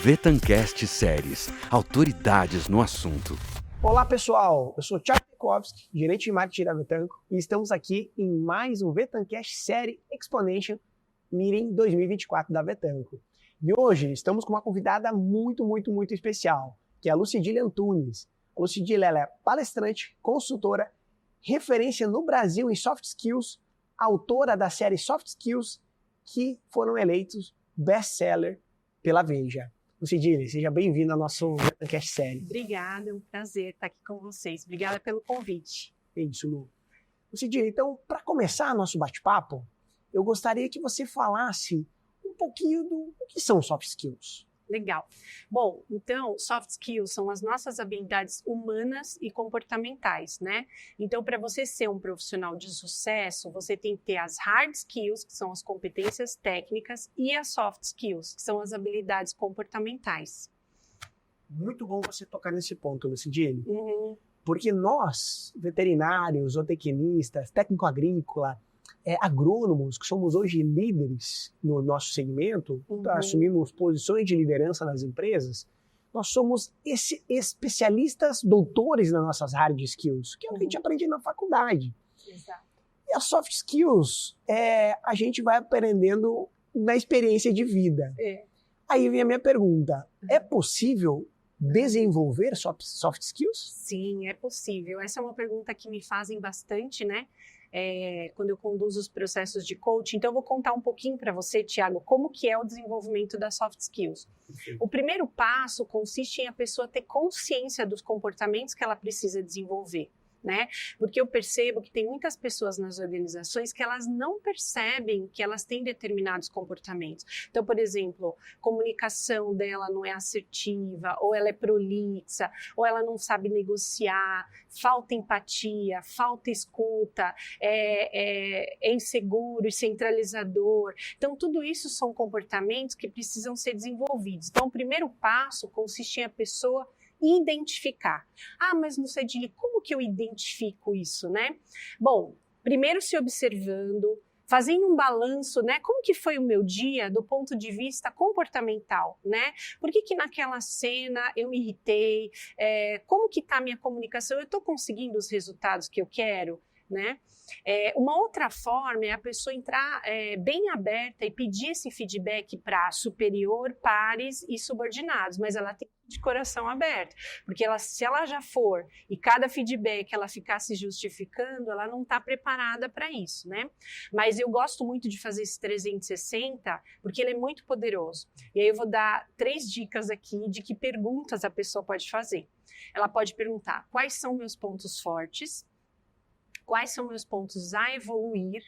Vetancast Séries, autoridades no assunto. Olá pessoal, eu sou Thiago Pekovski, gerente de marketing da Vetanco, e estamos aqui em mais um Vetancast Série Exponential Meeting 2024 da Vetanco. E hoje estamos com uma convidada muito especial, que é a Lucidília Antunes. A Lucidília ela é palestrante, consultora, referência no Brasil em soft skills, autora da série Soft Skills, que foram eleitos best-seller pela Veja. Lucidília, seja bem-vinda ao nosso Vetancast Série. Obrigada, é um prazer estar aqui com vocês. Obrigada pelo convite. É isso, Lu. Lucidília, então, para começar nosso bate-papo, eu gostaria que você falasse um pouquinho do que são soft skills. Legal. Bom, então, soft skills são as nossas habilidades humanas e comportamentais, né? Então, para você ser um profissional de sucesso, você tem que ter as hard skills, que são as competências técnicas, e as soft skills, que são as habilidades comportamentais. Muito bom você tocar nesse ponto, Lucidília. Uhum. Porque nós, veterinários, zootecnistas, técnico-agrícola, agrônomos, que somos hoje líderes no nosso segmento, assumimos posições de liderança nas empresas, nós somos especialistas, doutores nas nossas hard skills, que é o que a gente aprende na faculdade. Exato. E as soft skills, a gente vai aprendendo na experiência de vida. Aí vem a minha pergunta, é possível desenvolver soft skills? Sim, é possível. Essa é uma pergunta que me fazem bastante, né? Quando eu conduzo os processos de coaching. Então, eu vou contar um pouquinho para você, Thiago, como que é o desenvolvimento das soft skills. O primeiro passo consiste em a pessoa ter consciência dos comportamentos que ela precisa desenvolver, né? Porque eu percebo que tem muitas pessoas nas organizações que elas não percebem que elas têm determinados comportamentos. Então, por exemplo, comunicação dela não é assertiva, ou ela é prolixa, ou ela não sabe negociar, falta empatia, falta escuta, é inseguro e centralizador. Então, tudo isso são comportamentos que precisam ser desenvolvidos. Então, o primeiro passo consiste em a pessoa identificar. Mas Lucidília, como que eu identifico isso, né? Bom, primeiro se observando, fazendo um balanço, né? Como que foi o meu dia do ponto de vista comportamental, né? Por que naquela cena eu me irritei? Como que tá a minha comunicação? Eu estou conseguindo os resultados que eu quero, né? Uma outra forma é a pessoa entrar bem aberta e pedir esse feedback para superior, pares e subordinados, mas ela tem de coração aberto, porque se ela já for e cada feedback ela ficar se justificando, ela não está preparada para isso, né? Mas eu gosto muito de fazer esse 360 porque ele é muito poderoso. E aí eu vou dar 3 dicas aqui de que perguntas a pessoa pode fazer. Ela pode perguntar: quais são meus pontos fortes? Quais são meus pontos a evoluir?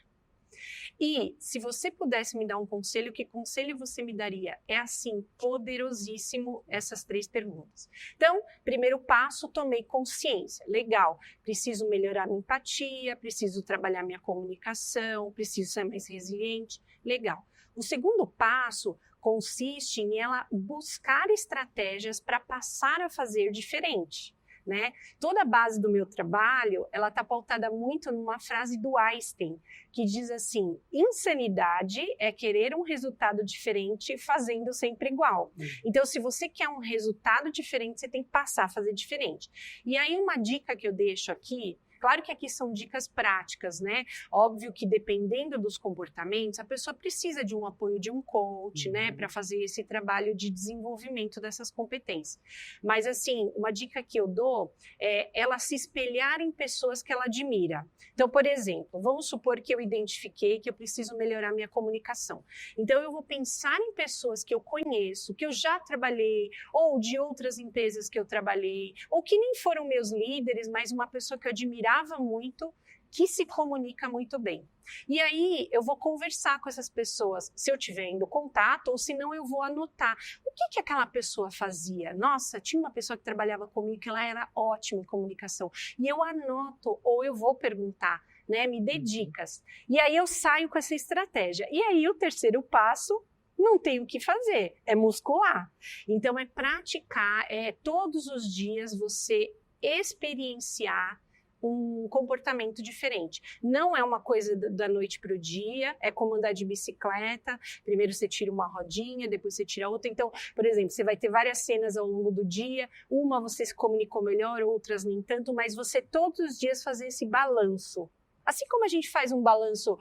E se você pudesse me dar um conselho, que conselho você me daria? É assim, poderosíssimo essas 3 perguntas. Então, primeiro passo, tomei consciência. Legal, preciso melhorar minha empatia, preciso trabalhar minha comunicação, preciso ser mais resiliente. Legal. O segundo passo consiste em ela buscar estratégias para passar a fazer diferente. Né? Toda a base do meu trabalho, ela está pautada muito numa frase do Einstein, que diz assim: insanidade é querer um resultado diferente fazendo sempre igual. Então, se você quer um resultado diferente, você tem que passar a fazer diferente. E aí, uma dica que eu deixo aqui, claro que aqui são dicas práticas, né? Óbvio que dependendo dos comportamentos, a pessoa precisa de um apoio de um coach, né? Para fazer esse trabalho de desenvolvimento dessas competências. Mas assim, uma dica que eu dou é ela se espelhar em pessoas que ela admira. Então, por exemplo, vamos supor que eu identifiquei que eu preciso melhorar minha comunicação. Então, eu vou pensar em pessoas que eu conheço, que eu já trabalhei, ou de outras empresas que eu trabalhei, ou que nem foram meus líderes, mas uma pessoa que eu admirava muito, que se comunica muito bem. E aí eu vou conversar com essas pessoas, se eu tiver indo contato, ou se não eu vou anotar. O que aquela pessoa fazia? Nossa, tinha uma pessoa que trabalhava comigo que ela era ótima em comunicação. E eu anoto, ou eu vou perguntar, né? Me dê dicas. E aí eu saio com essa estratégia. E aí o terceiro passo, não tem o que fazer, é muscular. Então é praticar, todos os dias você experienciar um comportamento diferente. Não é uma coisa da noite para o dia, é como andar de bicicleta, primeiro você tira uma rodinha, depois você tira outra. Então, por exemplo, você vai ter várias cenas ao longo do dia, uma você se comunicou melhor, outras nem tanto, mas você todos os dias fazer esse balanço. Assim como a gente faz um balanço,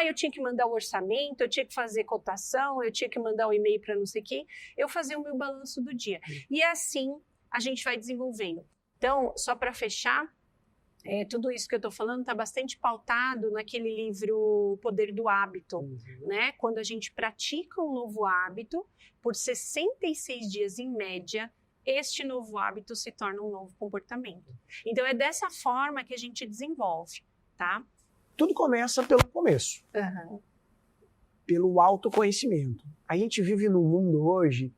eu tinha que mandar o orçamento, eu tinha que fazer cotação, eu tinha que mandar um e-mail para não sei quem, eu fazia o meu balanço do dia. E assim a gente vai desenvolvendo. Então, só para fechar, tudo isso que eu estou falando está bastante pautado naquele livro O Poder do Hábito, né? Quando a gente pratica um novo hábito, por 66 dias em média, este novo hábito se torna um novo comportamento. Então, é dessa forma que a gente desenvolve, tá? Tudo começa pelo começo, pelo autoconhecimento. A gente vive num mundo hoje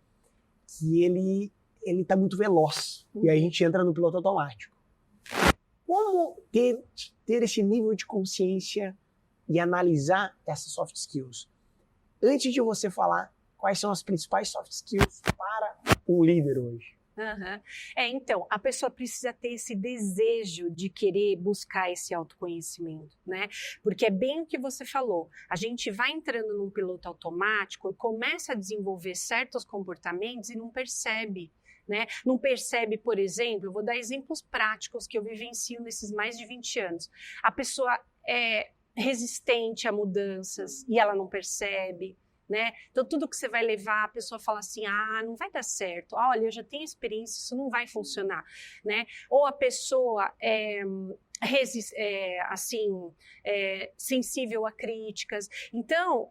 que ele está muito veloz, e aí a gente entra no piloto automático. Como ter esse nível de consciência e analisar essas soft skills? Antes de você falar quais são as principais soft skills para um líder hoje. Então, a pessoa precisa ter esse desejo de querer buscar esse autoconhecimento, né? Porque é bem o que você falou, a gente vai entrando num piloto automático e começa a desenvolver certos comportamentos e não percebe, né? Não percebe, por exemplo, vou dar exemplos práticos que eu vivencio nesses mais de 20 anos. A pessoa é resistente a mudanças e ela não percebe, né? Então, tudo que você vai levar, a pessoa fala assim, não vai dar certo, olha, eu já tenho experiência, isso não vai funcionar, né? Ou a pessoa sensível a críticas. Então,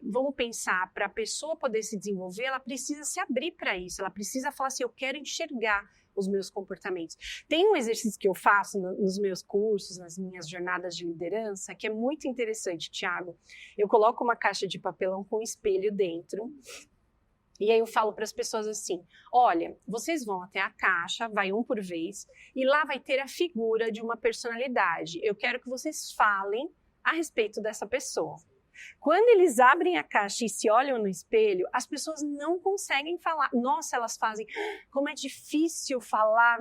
vamos pensar, para a pessoa poder se desenvolver, ela precisa se abrir para isso, ela precisa falar assim, eu quero enxergar os meus comportamentos. Tem um exercício que eu faço nos meus cursos, nas minhas jornadas de liderança, que é muito interessante, Thiago. Eu coloco uma caixa de papelão com um espelho dentro, e aí eu falo para as pessoas assim, olha, vocês vão até a caixa, vai um por vez, e lá vai ter a figura de uma personalidade. Eu quero que vocês falem a respeito dessa pessoa. Quando eles abrem a caixa e se olham no espelho, as pessoas não conseguem falar. Nossa, elas fazem, como é difícil falar,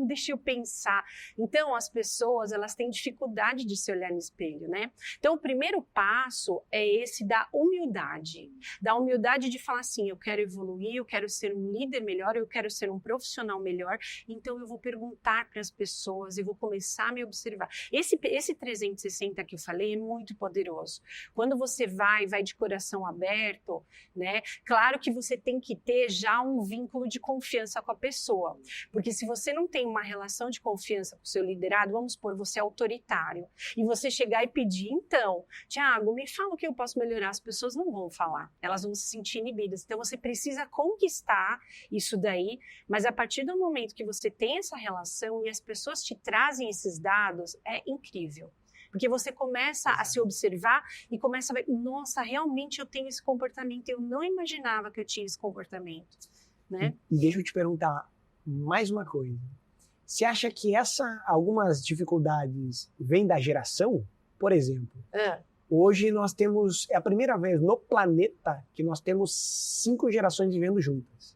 deixa eu pensar. Então, as pessoas, elas têm dificuldade de se olhar no espelho, né? Então, o primeiro passo é esse da humildade de falar assim, eu quero evoluir, eu quero ser um líder melhor, eu quero ser um profissional melhor, então eu vou perguntar para as pessoas, eu vou começar a me observar. Esse 360 que eu falei é muito poderoso. Quando você vai de coração aberto, né? Claro que você tem que ter já um vínculo de confiança com a pessoa, porque se você não tem uma relação de confiança com o seu liderado, vamos supor, você é autoritário, e você chegar e pedir, então, Thiago, me fala o que eu posso melhorar, as pessoas não vão falar, elas vão se sentir inibidas, então você precisa conquistar isso daí, mas a partir do momento que você tem essa relação e as pessoas te trazem esses dados, é incrível. Porque você começa a se observar e começa a ver, nossa, realmente eu tenho esse comportamento, eu não imaginava que eu tinha esse comportamento, né? E deixa eu te perguntar mais uma coisa. Você acha que algumas dificuldades vêm da geração? Por exemplo, hoje nós temos, é a primeira vez no planeta que nós temos 5 gerações vivendo juntas.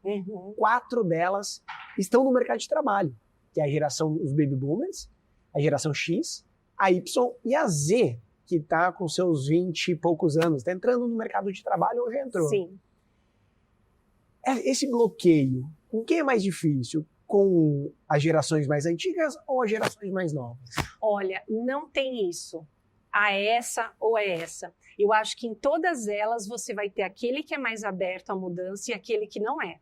4 delas estão no mercado de trabalho, que é a geração dos baby boomers, a geração X, a Y e a Z, que está com seus 20 e poucos anos, está entrando no mercado de trabalho ou já entrou. Sim. Esse bloqueio, com quem é mais difícil? Com as gerações mais antigas ou as gerações mais novas? Olha, não tem isso. Essa ou essa. Eu acho que em todas elas você vai ter aquele que é mais aberto à mudança e aquele que não é.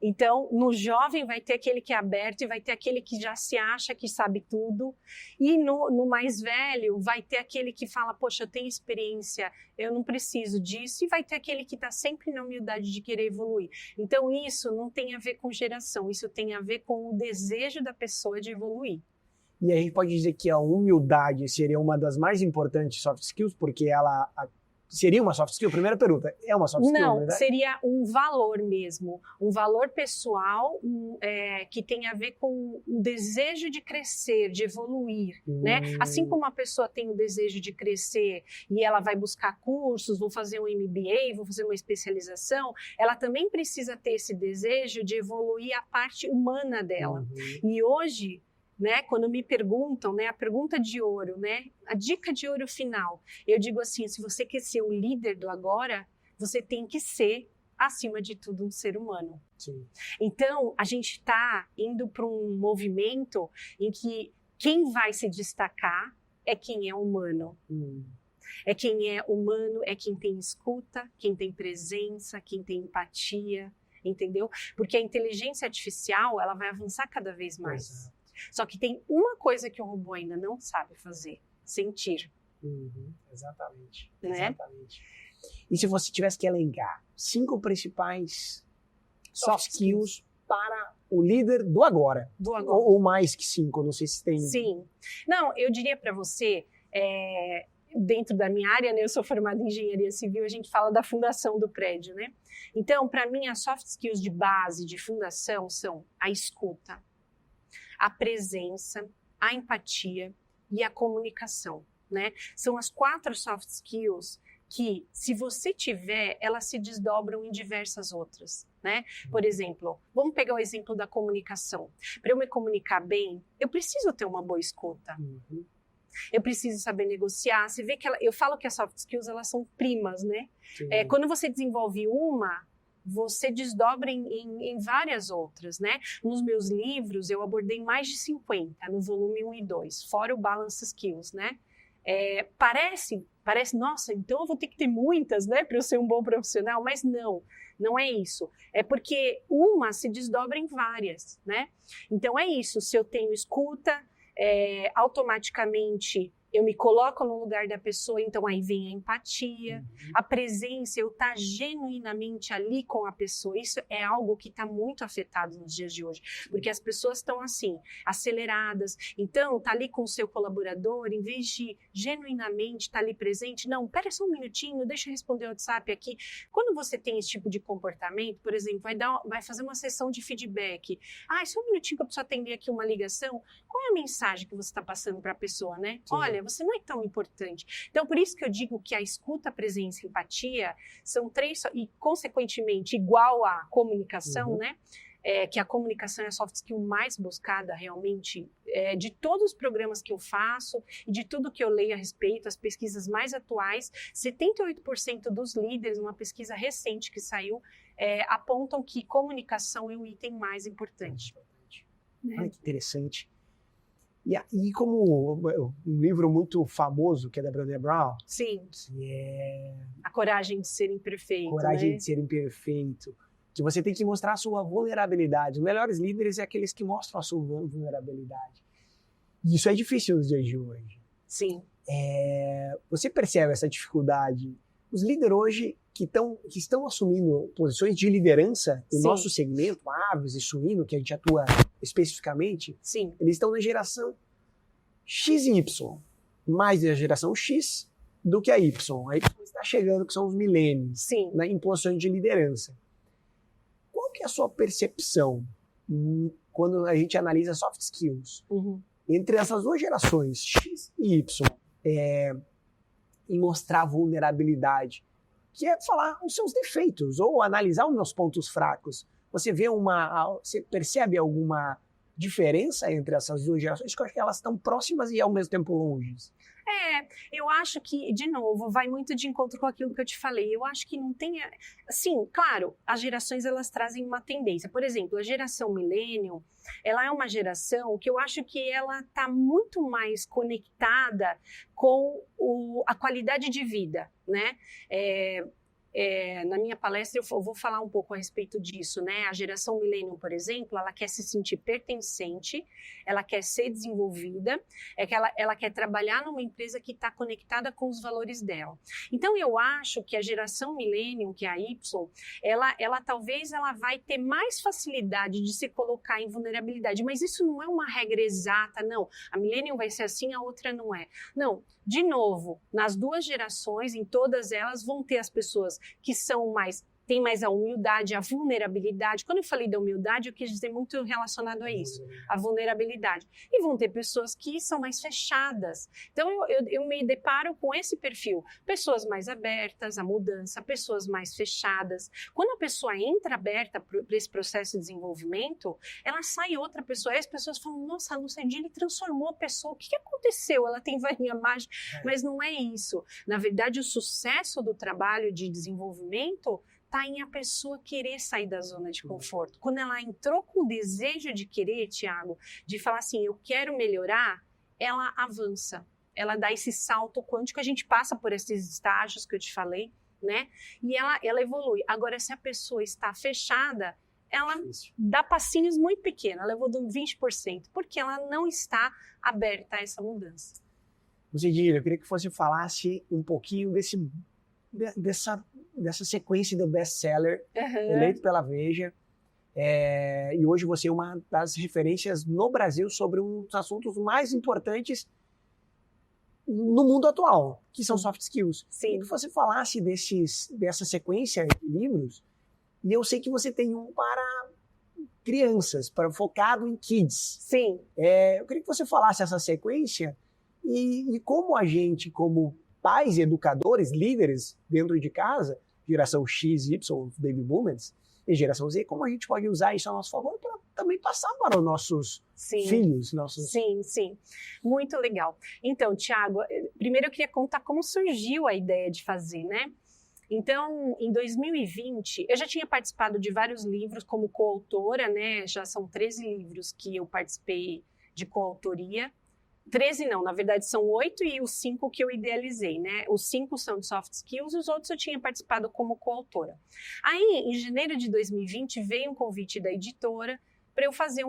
Então, no jovem vai ter aquele que é aberto e vai ter aquele que já se acha que sabe tudo. E no mais velho vai ter aquele que fala, poxa, eu tenho experiência, eu não preciso disso. E vai ter aquele que está sempre na humildade de querer evoluir. Então, isso não tem a ver com geração, isso tem a ver com o desejo da pessoa de evoluir. E a gente pode dizer que a humildade seria uma das mais importantes soft skills, porque ela... Seria uma soft skill? Primeira pergunta, é uma soft skill? Não, seria um valor mesmo, um valor pessoal que tem a ver com o desejo de crescer, de evoluir, né? Assim como a pessoa tem o desejo de crescer e ela vai buscar cursos, vou fazer um MBA, vou fazer uma especialização, ela também precisa ter esse desejo de evoluir a parte humana dela. E hoje, né? Quando me perguntam, né, a pergunta de ouro, né, a dica de ouro final, eu digo assim, se você quer ser o líder do agora, você tem que ser, acima de tudo, um ser humano. Sim. Então, a gente está indo para um movimento em que quem vai se destacar é quem é humano. É quem é humano, é quem tem escuta, quem tem presença, quem tem empatia, entendeu? Porque a inteligência artificial, ela vai avançar cada vez mais. Exato. Só que tem uma coisa que o robô ainda não sabe fazer, sentir. Exatamente. Né? Exatamente. E se você tivesse que elencar 5 principais soft skills para o líder do agora? Do agora. Ou mais que 5, não sei se tem... Sim. Não, eu diria para você, dentro da minha área, né, eu sou formada em engenharia civil, a gente fala da fundação do prédio, né? Então, para mim, as soft skills de base, de fundação, são a escuta, a presença, a empatia e a comunicação, né? São as 4 soft skills que, se você tiver, elas se desdobram em diversas outras, né? Por exemplo, vamos pegar o exemplo da comunicação. Para eu me comunicar bem, eu preciso ter uma boa escuta. Eu preciso saber negociar. Você vê que eu falo que as soft skills, elas são primas, né? Quando você desenvolve uma, você desdobra em várias outras, né? Nos meus livros, eu abordei mais de 50, no volume 1 e 2, fora o Balance Skills, né? Parece, nossa, então eu vou ter que ter muitas, né, para eu ser um bom profissional, mas não é isso. É porque uma se desdobra em várias, né? Então é isso, se eu tenho escuta, automaticamente eu me coloco no lugar da pessoa, então aí vem a empatia, a presença, eu estar genuinamente ali com a pessoa. Isso é algo que está muito afetado nos dias de hoje, porque as pessoas estão assim, aceleradas. Então, tá ali com o seu colaborador, em vez de genuinamente estar ali presente, não, pera só um minutinho, deixa eu responder o WhatsApp aqui. Quando você tem esse tipo de comportamento, por exemplo, vai fazer uma sessão de feedback. Só um minutinho que eu preciso atender aqui uma ligação. Qual é a mensagem que você está passando para a pessoa, né? Sim. Olha, você não é tão importante. Então, por isso que eu digo que a escuta, a presença e a empatia são 3, e consequentemente igual à comunicação, né? Que a comunicação é a soft skill mais buscada realmente de todos os programas que eu faço e de tudo que eu leio a respeito, as pesquisas mais atuais, 78% dos líderes, numa pesquisa recente que saiu, apontam que comunicação é o item mais importante. Olha que interessante. E como um livro muito famoso, que é da Brené Brown. Sim. Que é... A Coragem de Ser Imperfeito. Coragem né? de Ser Imperfeito. Que você tem que mostrar a sua vulnerabilidade. Os melhores líderes são aqueles que mostram a sua vulnerabilidade. E isso é difícil nos dias de hoje. Sim. Você percebe essa dificuldade? Os líderes hoje que estão assumindo posições de liderança no nosso segmento, aves e suíno, que a gente atua especificamente, Sim. Eles estão na geração X e Y, mais da geração X do que a Y. A Y está chegando, que são os milênios, né, em posições de liderança. Qual que é a sua percepção quando a gente analisa soft skills entre essas 2 gerações, X e Y, em mostrar vulnerabilidade, que é falar os seus defeitos ou analisar os meus pontos fracos? Você percebe alguma diferença entre essas 2 gerações? Eu acho que elas estão próximas e ao mesmo tempo longe. Eu acho que, de novo, vai muito de encontro com aquilo que eu te falei. Eu acho que não tem... Sim, claro, as gerações, elas trazem uma tendência. Por exemplo, a geração Millennium, ela é uma geração que eu acho que ela está muito mais conectada com a qualidade de vida, né? Na minha palestra eu vou falar um pouco a respeito disso, né? A geração Millennium, por exemplo, ela quer se sentir pertencente, ela quer ser desenvolvida, ela quer trabalhar numa empresa que está conectada com os valores dela. Então eu acho que a geração Millennium, que é a Y, ela talvez ela vai ter mais facilidade de se colocar em vulnerabilidade, mas isso não é uma regra exata, não. A Millennium vai ser assim, a outra não é. Não, de novo, nas 2 gerações, em todas elas, vão ter as pessoas que são mais tem mais a humildade, a vulnerabilidade. Quando eu falei da humildade, eu quis dizer muito relacionado a isso, a vulnerabilidade. E vão ter pessoas que são mais fechadas. Então, eu me deparo com esse perfil. Pessoas mais abertas à mudança, pessoas mais fechadas. Quando a pessoa entra aberta para esse processo de desenvolvimento, ela sai outra pessoa. Aí as pessoas falam, nossa, a Lucerdine transformou a pessoa. O que aconteceu? Ela tem varinha mágica. Mas não é isso. Na verdade, o sucesso do trabalho de desenvolvimento está em a pessoa querer sair da zona de conforto. Quando ela entrou com o desejo de querer, Tiago, de falar assim, eu quero melhorar, ela avança. Ela dá esse salto quântico, a gente passa por esses estágios que eu te falei, né? E ela evolui. Agora, se a pessoa está fechada, ela dá passinhos muito pequenos, ela evolui 20%, porque ela não está aberta a essa mudança. Lucerdine, eu queria que você falasse um pouquinho dessa sequência do best-seller eleito pela Veja. E hoje você é uma das referências no Brasil sobre um dos assuntos mais importantes no mundo atual, que são soft skills. Sim. Queria que você falasse dessa sequência de livros. E eu sei que você tem um para crianças, focado em kids. Sim. Eu queria que você falasse essa sequência e como a gente, como pais, educadores, líderes dentro de casa, geração X, Y, Baby Boomers, e geração Z, como a gente pode usar isso a nosso favor para também passar para os nossos filhos. Sim. Muito legal. Então, Tiago, primeiro eu queria contar como surgiu a ideia de fazer, né? Então, em 2020, eu já tinha participado de vários livros como coautora, né? Já são 13 livros que eu participei de coautoria. 13 não, na verdade são 8 e os 5 que eu idealizei, né? Os 5 são de soft skills, os outros eu tinha participado como coautora. Aí, em janeiro de 2020, veio um convite da editora para eu fazer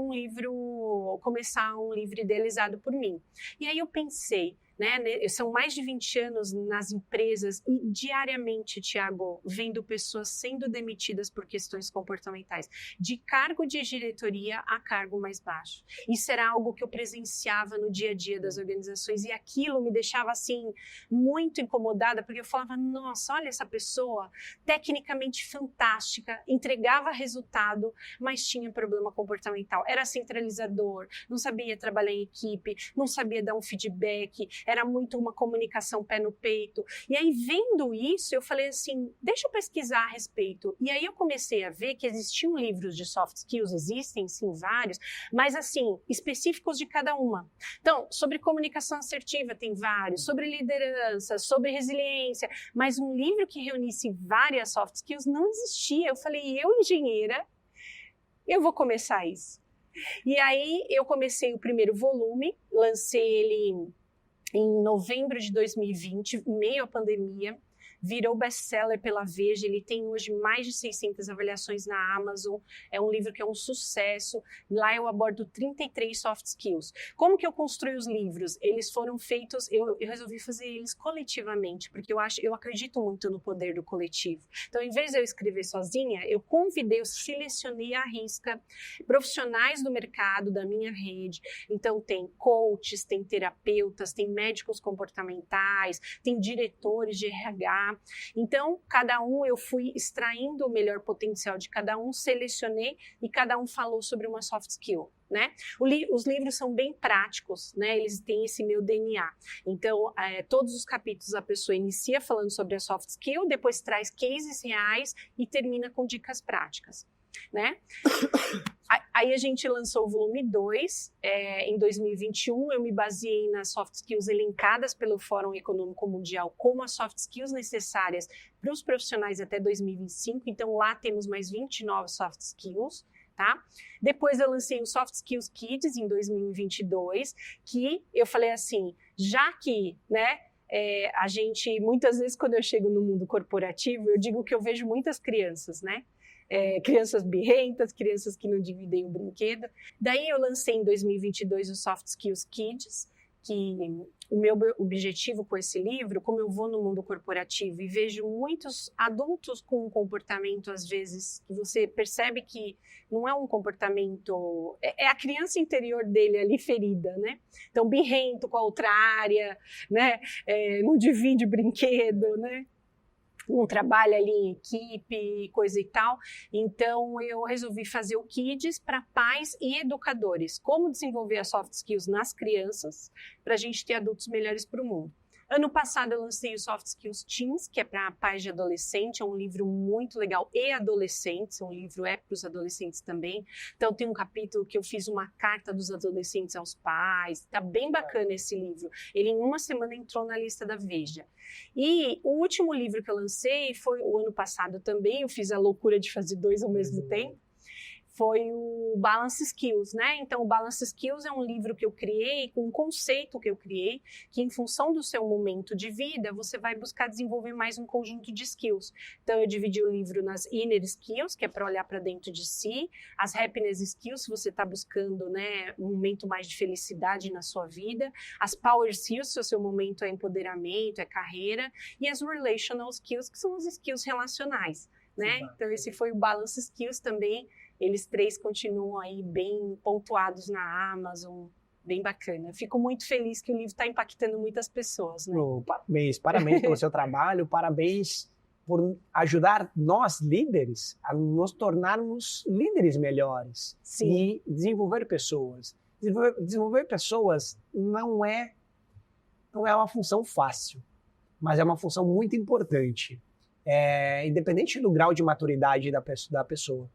começar um livro idealizado por mim. E aí eu pensei, né, são mais de 20 anos nas empresas e diariamente, Tiago, vendo pessoas sendo demitidas por questões comportamentais, de cargo de diretoria a cargo mais baixo. Isso era algo que eu presenciava no dia a dia das organizações e aquilo me deixava, assim, muito incomodada, porque eu falava, nossa, olha essa pessoa, tecnicamente fantástica, entregava resultado, mas tinha problema comportamental. Era centralizador, não sabia trabalhar em equipe, não sabia dar um feedback, era muito uma comunicação pé no peito. E aí, vendo isso, eu falei assim, deixa eu pesquisar a respeito. E aí eu comecei a ver que existiam livros de soft skills, existem sim vários, mas assim, específicos de cada uma. Então, sobre comunicação assertiva tem vários, sobre liderança, sobre resiliência, mas um livro que reunisse várias soft skills não existia. Eu falei, eu engenheira, eu vou começar isso. E aí eu comecei o primeiro volume, lancei ele em novembro de 2020, meio à pandemia, virou best-seller pela Veja, ele tem hoje mais de 600 avaliações na Amazon, é um livro que é um sucesso, lá eu abordo 33 soft skills. Como que eu construí os livros? Eles foram feitos, eu resolvi fazer eles coletivamente, porque eu acredito muito no poder do coletivo. Então, em vez de eu escrever sozinha, eu convidei, eu selecionei à risca profissionais do mercado, da minha rede, então tem coaches, tem terapeutas, tem médicos comportamentais, tem diretores de RH. Então, cada um eu fui extraindo o melhor potencial de cada um, selecionei e cada um falou sobre uma soft skill, né? Os livros são bem práticos, né? Eles têm esse meu DNA. Então, todos os capítulos a pessoa inicia falando sobre a soft skill, depois traz cases reais e termina com dicas práticas, né? Aí a gente lançou o volume 2, em 2021, eu me baseei nas soft skills elencadas pelo Fórum Econômico Mundial como as soft skills necessárias para os profissionais até 2025, então lá temos mais 29 soft skills, tá? Depois eu lancei o Soft Skills Kids em 2022, que eu falei assim, já que, né, a gente, muitas vezes quando eu chego no mundo corporativo, eu digo que eu vejo muitas crianças, né? Crianças birrentas, crianças que não dividem o brinquedo. Daí eu lancei em 2022 o Soft Skills Kids, que o meu objetivo com esse livro, como eu vou no mundo corporativo e vejo muitos adultos com um comportamento, às vezes, que você percebe que não é um comportamento, é a criança interior dele ali ferida, né? Então, birrento com a outra área, né? Não divide brinquedo, né? um trabalho ali em equipe, coisa e tal. Então, eu resolvi fazer o Kids para pais e educadores. Como desenvolver as soft skills nas crianças para a gente ter adultos melhores para o mundo. Ano passado eu lancei o Soft Skills Teens, que é para pais de adolescente, é um livro muito legal, e adolescentes, um livro para os adolescentes também. Então tem um capítulo que eu fiz uma carta dos adolescentes aos pais, tá bem bacana esse livro. Ele em uma semana entrou na lista da Veja. E o último livro que eu lancei foi o ano passado também, eu fiz a loucura de fazer 2 ao mesmo tempo. Foi o Balance Skills, né? Então, o Balance Skills é um livro que eu criei, com um conceito que eu criei, que em função do seu momento de vida, você vai buscar desenvolver mais um conjunto de skills. Então, eu dividi o livro nas Inner Skills, que é para olhar para dentro de si, as Happiness Skills, se você está buscando, né, um momento mais de felicidade na sua vida, as Power Skills, se o seu momento é empoderamento, é carreira, e as Relational Skills, que são as skills relacionais, né? Então, esse foi o Balance Skills também. Eles 3 continuam aí bem pontuados na Amazon, bem bacana. Fico muito feliz que o livro está impactando muitas pessoas, né? Parabéns pelo seu trabalho, parabéns por ajudar nós, líderes, a nos tornarmos líderes melhores. Sim. E desenvolver pessoas. Desenvolver pessoas não é uma função fácil, mas é uma função muito importante, independente do grau de maturidade da pessoa.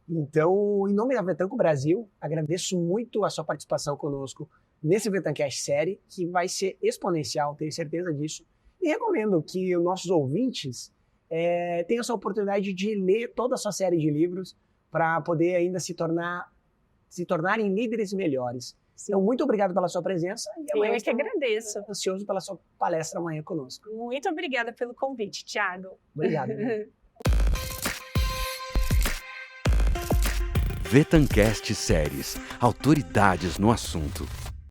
Então, em nome da Vetanco Brasil, agradeço muito a sua participação conosco nesse Vetancast série, que vai ser exponencial, tenho certeza disso. E recomendo que os nossos ouvintes tenham essa oportunidade de ler toda a sua série de livros para poder ainda se tornarem líderes melhores. Então, muito obrigado pela sua presença. E amanhã eu que agradeço. Ansioso pela sua palestra amanhã conosco. Muito obrigada pelo convite, Thiago. Obrigado. Vetancast Séries, autoridades no assunto.